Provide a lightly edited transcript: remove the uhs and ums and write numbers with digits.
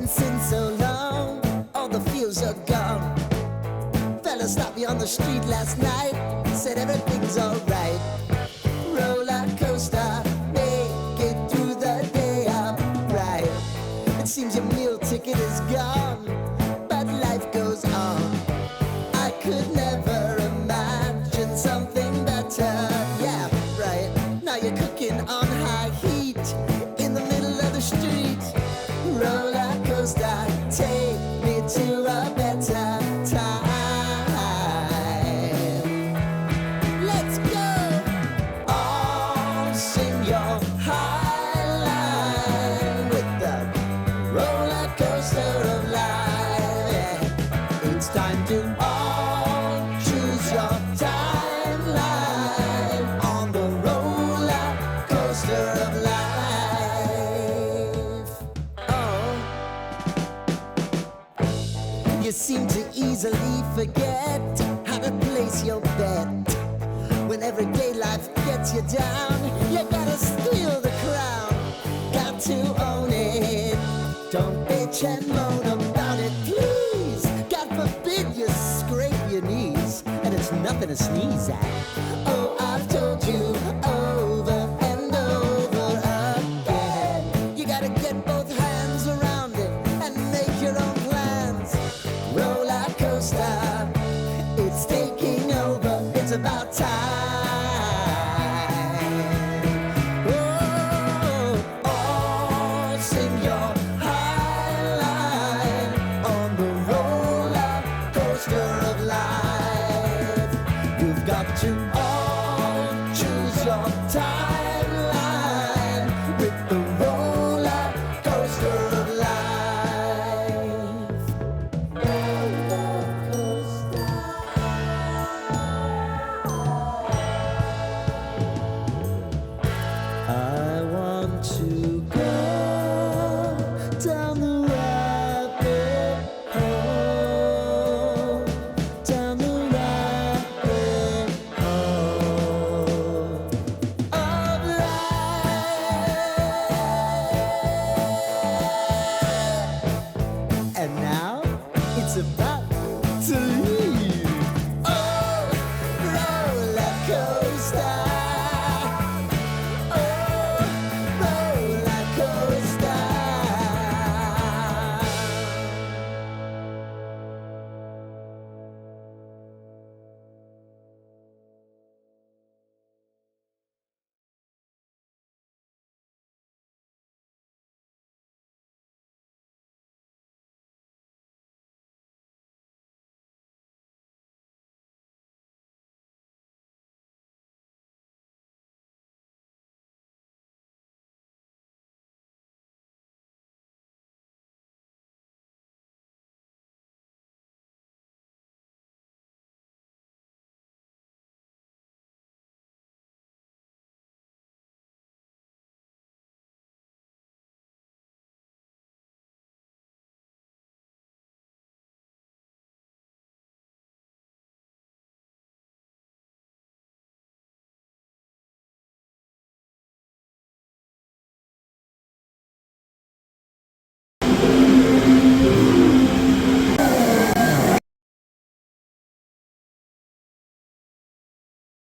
since so long, all the feels are gone. Fella stopped me on the street last night, said everything's alright. Roller coaster, make it through the day upright. It seems your meal ticket is gone, but life goes on. I could never imagine something better. Yeah, right. Now you're cooking on high heat in the middle of the street. Roller coaster, take me to a better time. Let's go. All sing your high line with the roller coaster of life. Yeah. It's time to all choose your timeline on the roller coaster of life. Oh, you seem to easily forget how to place your bet. When everyday life gets you down, you gotta steal the crown. Got to own it. Don't bitch and moan about it, please. God forbid you scrape your knees, and it's nothing to sneeze at. Oh, I've told you over and over again. You gotta get both hands around it and make your own plans. Roller coaster, it's taking over. It's about time. Oh, all sing your high line on the roller coaster of life. You've got to all choose your timeline with the roller coaster of life. Roller coaster. I want to go down the rabbit hole, down the rabbit hole of life. And now it's about to leave.